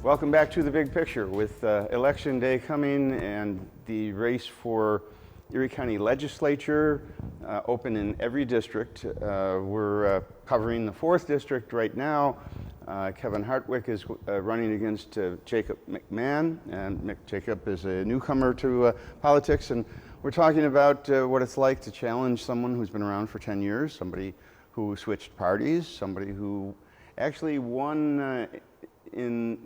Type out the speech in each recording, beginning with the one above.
Welcome back to The Big Picture. With Election Day coming and the race for Erie County Legislature open in every district. We're covering the 4th District right now. Kevin Hartwick is running against Jacob McMahon, and Jacob is a newcomer to politics, and we're talking about what it's like to challenge someone who's been around for 10 years, somebody who switched parties, somebody who actually won in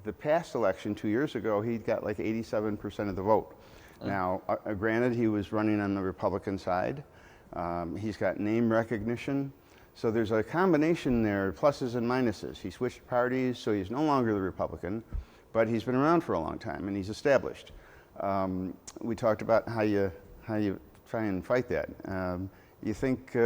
the past election 2 years ago. He got like 87% of the vote. Now, granted, he was running on the Republican side. He's got name recognition. So there's a combination there, pluses and minuses. He switched parties, so he's no longer the Republican, but he's been around for a long time and he's established. We talked about how you try and fight that. You think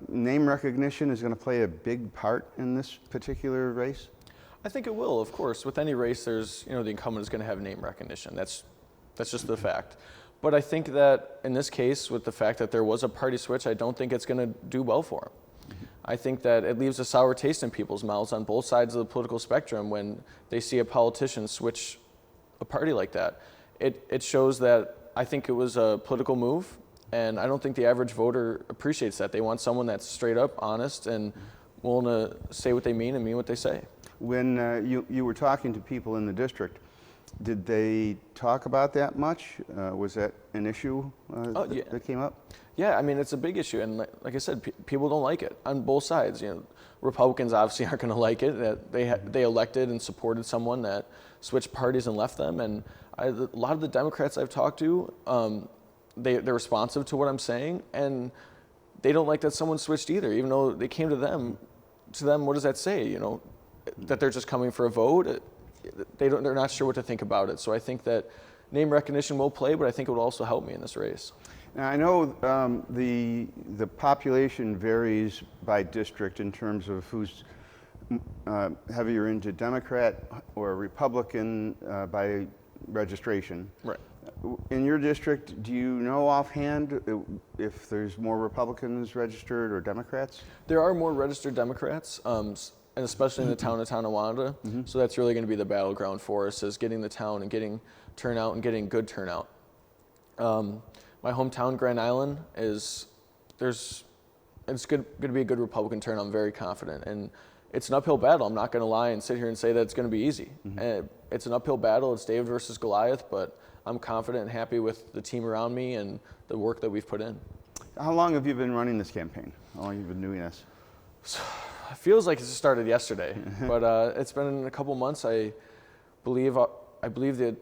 name recognition is going to play a big part in this particular race? I think it will, of course. With any race, there's, the incumbent is going to have name recognition. That's just the fact. But I think that in this case, with the fact that there was a party switch, I don't think it's going to do well for him. I think that it leaves a sour taste in people's mouths on both sides of the political spectrum when they see a politician switch a party like that. It shows that I think it was a political move, and I don't think the average voter appreciates that. They want someone that's straight up, honest, and willing to say what they mean and mean what they say. When you were talking to people in the district, did they talk about that much? Was that an issue that came up? Yeah, I mean, it's a big issue, and like I said, people don't like it on both sides. Republicans obviously aren't going to like it, that they elected and supported someone that switched parties and left them, and a lot of the Democrats I've talked to, they're responsive to what I'm saying, and they don't like that someone switched either, even though they came to them, what does that say, that they're just coming for a vote? They're not sure what to think about it. So I think that name recognition will play, but I think it will also help me in this race. Now, I know the population varies by district in terms of who's heavier into Democrat or Republican by registration. Right. In your district, do you know offhand if there's more Republicans registered or Democrats? There are more registered Democrats, and especially in the town of Tonawanda. So that's really going to be the battleground for us, is getting the town and getting turnout and getting good turnout. My hometown, Grand Island, it's going to be a good Republican turnout. I'm very confident, and it's an uphill battle. I'm not going to lie and sit here and say that it's going to be easy. It's an uphill battle. It's David versus Goliath, but I'm confident and happy with the team around me and the work that we've put in. How long have you been running this campaign? How long have you been doing this? It feels like it just started yesterday, but it's been a couple months. I believe it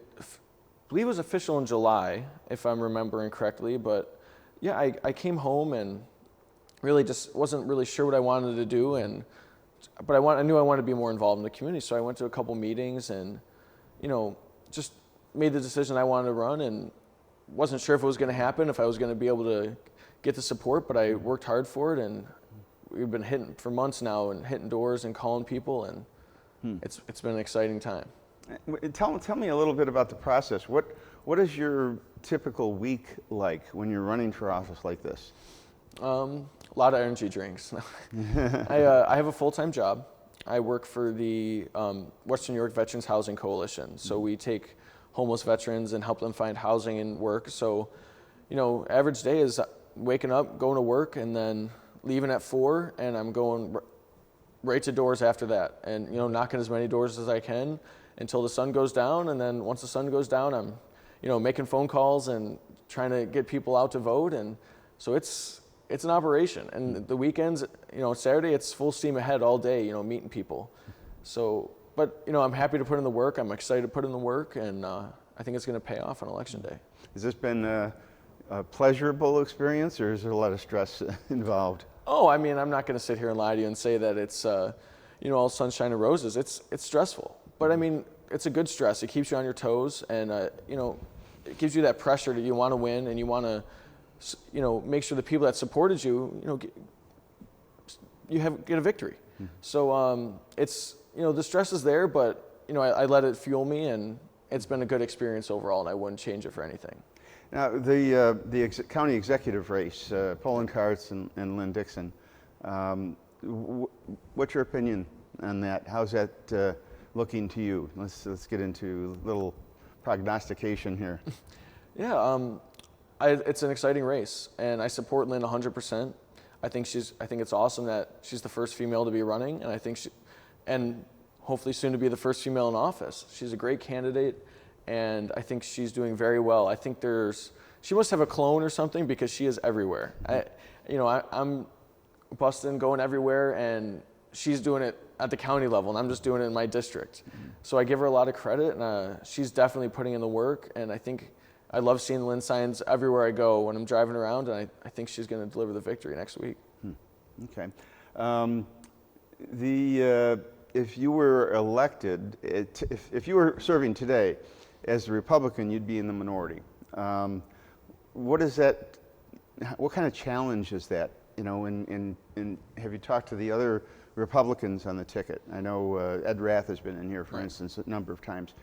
was official in July, if I'm remembering correctly. But yeah, I came home and really just wasn't really sure what I wanted to do, but I knew I wanted to be more involved in the community. So I went to a couple meetings and just made the decision I wanted to run, and wasn't sure if it was going to happen, if I was going to be able to get the support. But I worked hard for it, and we've been hitting for months now and hitting doors and calling people, and it's been an exciting time. Tell me a little bit about the process. What is your typical week like when you're running for office like this? A lot of energy drinks. I have a full-time job. I work for the Western New York Veterans Housing Coalition. So we take homeless veterans and help them find housing and work. So, average day is waking up, going to work, and then leaving at 4, and I'm going right to doors after that, and knocking as many doors as I can until the sun goes down. And then once the sun goes down, I'm making phone calls and trying to get people out to vote. And so it's an operation. And the weekends, Saturday, it's full steam ahead all day, meeting people. So, but I'm happy to put in the work. I'm excited to put in the work, and I think it's going to pay off on Election Day. Has this been a pleasurable experience, or is there a lot of stress involved? Oh, I mean, I'm not going to sit here and lie to you and say that it's, all sunshine and roses. It's stressful, but I mean, it's a good stress. It keeps you on your toes, and it gives you that pressure that you want to win, and you want to, make sure the people that supported you, get a victory. So it's, the stress is there, but I let it fuel me, and it's been a good experience overall, and I wouldn't change it for anything. Now, the county executive race, Poland Karts and Lynn Dixon, what's your opinion on that? How's that looking to you? Let's get into a little prognostication here. Yeah, it's an exciting race, and I support Lynn 100%. I think it's awesome that she's the first female to be running, and I think and hopefully soon to be the first female in office. She's a great candidate, and I think she's doing very well. I think she must have a clone or something because she is everywhere. I'm busting, going everywhere, and she's doing it at the county level, and I'm just doing it in my district. So I give her a lot of credit, and she's definitely putting in the work, and I love seeing Lynn signs everywhere I go when I'm driving around, and I think she's going to deliver the victory next week. Okay. If you were elected, if you were serving today as a Republican, you'd be in the minority. What kind of challenge is that? And have you talked to the other Republicans on the ticket? I know Ed Rath has been in here, for instance, a number of times.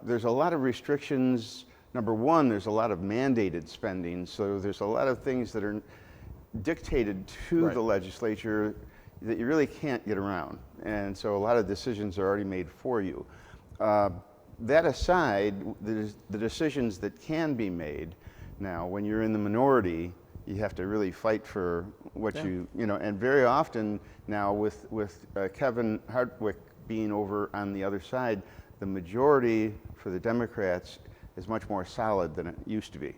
There's a lot of restrictions. Number one, there's a lot of mandated spending, so there's a lot of things that are dictated to the legislature that you really can't get around. And so a lot of decisions are already made for you. That aside, the decisions that can be made now, when you're in the minority, you have to really fight for what and very often now with Kevin Hartwick being over on the other side, the majority for the Democrats is much more solid than it used to be.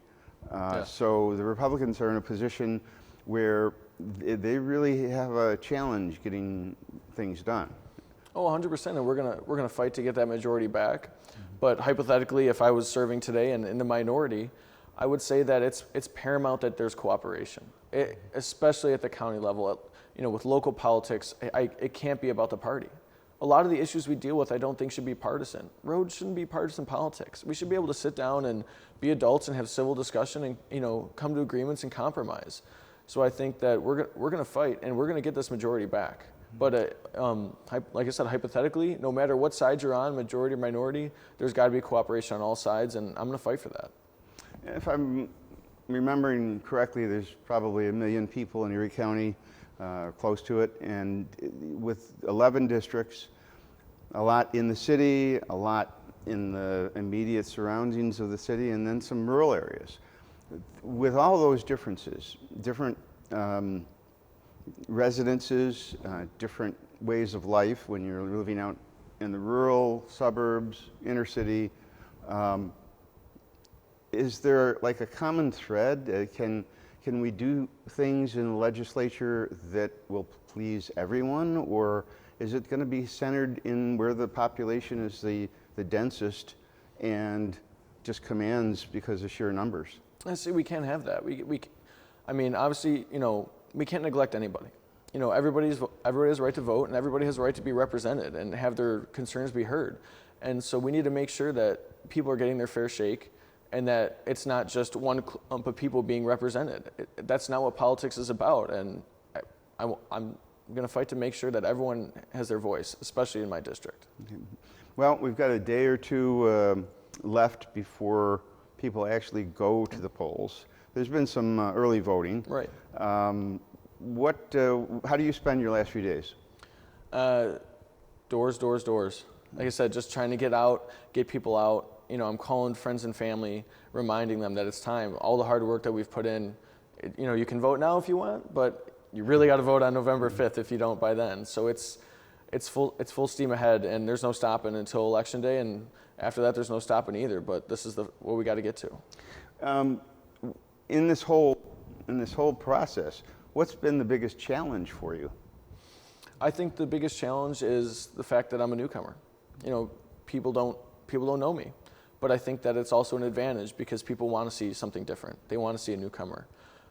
So the Republicans are in a position where they really have a challenge getting things done. Oh, 100%, and we're gonna fight to get that majority back. But hypothetically, if I was serving today and in the minority, I would say that it's paramount that there's cooperation, especially at the county level. With local politics, it can't be about the party. A lot of the issues we deal with, I don't think should be partisan. Roads shouldn't be partisan politics. We should be able to sit down and be adults and have civil discussion and come to agreements and compromise. So I think that we're going to fight, and we're going to get this majority back. But like I said, hypothetically, no matter what side you're on, majority or minority, there's got to be cooperation on all sides, and I'm going to fight for that. If I'm remembering correctly, there's probably 1 million people in Erie County, close to it, and with 11 districts, a lot in the city, a lot in the immediate surroundings of the city, and then some rural areas. With all those differences, different residences, different ways of life when you're living out in the rural suburbs, inner city, is there like a common thread? Can we do things in the legislature that will please everyone, or is it going to be centered in where the population is the densest and just commands because of sheer numbers? I see. We can't have that. Obviously, we can't neglect anybody. Everybody has a right to vote, and everybody has a right to be represented and have their concerns be heard. And so we need to make sure that people are getting their fair shake, and that it's not just one clump of people being represented. That's not what politics is about. And I'm going to fight to make sure that everyone has their voice, especially in my district. Okay. Well, we've got a day or two left before people actually go to the polls. There's been some early voting. Right. How do you spend your last few days? Doors. Like I said, just trying to get out, get people out. I'm calling friends and family, reminding them that it's time. All the hard work that we've put in, you can vote now if you want, but you really got to vote on November 5th if you don't by then. So it's full steam ahead, and there's no stopping until Election Day, and after that, there's no stopping either. But this is what we got to get to. In this whole process, what's been the biggest challenge for you? I think the biggest challenge is the fact that I'm a newcomer. People don't know me, but I think that it's also an advantage because people want to see something different. They want to see a newcomer.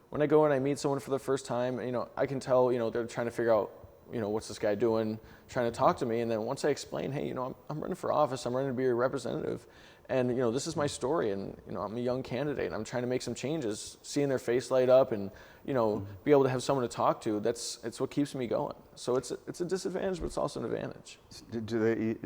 When I go and I meet someone for the first time, I can tell, they're trying to figure out, what's this guy doing, trying to talk to me. And then once I explain, hey, I'm running for office, I'm running to be a representative, and this is my story, and I'm a young candidate, and I'm trying to make some changes. Seeing their face light up, and be able to have someone to talk to, it's what keeps me going. So it's a disadvantage, but it's also an advantage. Do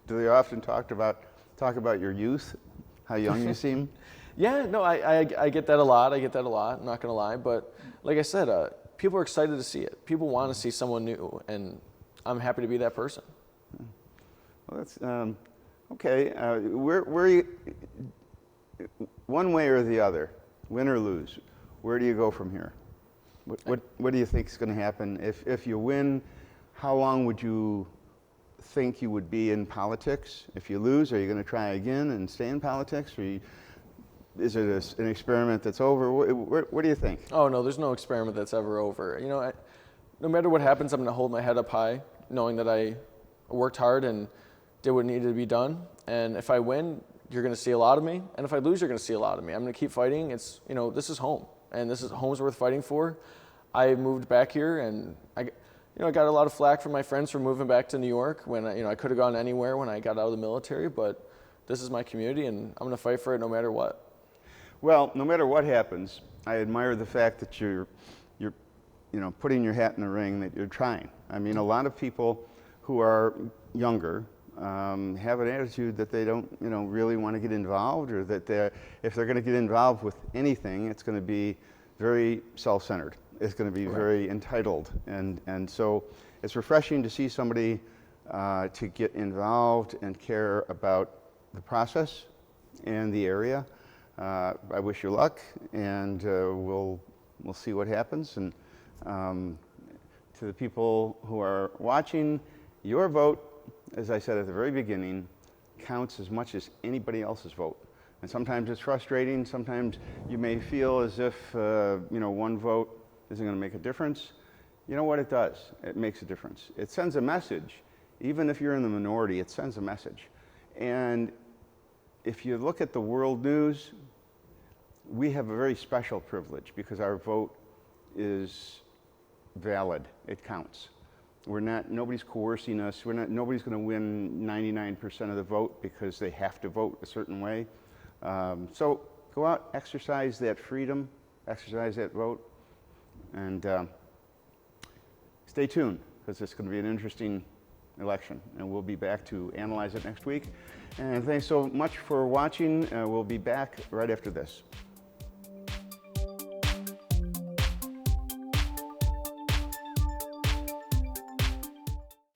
they often talk about your youth, how young you seem? Yeah, no, I get that a lot. I'm not gonna lie, but like I said, people are excited to see it. People want to see someone new, and I'm happy to be that person. Well, that's okay. Where you, one way or the other, win or lose, where do you go from here? What do you think is going to happen if you win? How long would you think you would be in politics? If you lose, are you going to try again and stay in politics, or is it an experiment that's over? What do you think? Oh no, there's no experiment that's ever over. You know, no matter what happens, I'm going to hold my head up high, knowing that I worked hard and did what needed to be done. And if I win, you're going to see a lot of me. And if I lose, you're going to see a lot of me. I'm going to keep fighting. It's, you know, this is home, and this is home's worth fighting for. I moved back here, and I got a lot of flack from my friends for moving back to New York when I could have gone anywhere when I got out of the military. But this is my community, and I'm going to fight for it no matter what. Well, no matter what happens, I admire the fact that you're putting your hat in the ring, that you're trying. I mean, a lot of people who are younger have an attitude that they don't, really want to get involved, or that if they're going to get involved with anything, it's going to be very self-centered. It's going to be very entitled, and so it's refreshing to see somebody to get involved and care about the process and the area. I wish you luck, and we'll see what happens. And to the people who are watching, your vote, as I said at the very beginning, counts as much as anybody else's vote. And sometimes it's frustrating. Sometimes you may feel as if one vote isn't going to make a difference. You know what it does? It makes a difference. It sends a message. Even if you're in the minority, it sends a message. And if you look at the world news, we have a very special privilege because our vote is valid. It counts. Nobody's coercing us. Nobody's going to win 99% of the vote because they have to vote a certain way. So go out, exercise that freedom, exercise that vote, and stay tuned, because it's going to be an interesting election, and we'll be back to analyze it next week. And thanks so much for watching. We'll be back right after this.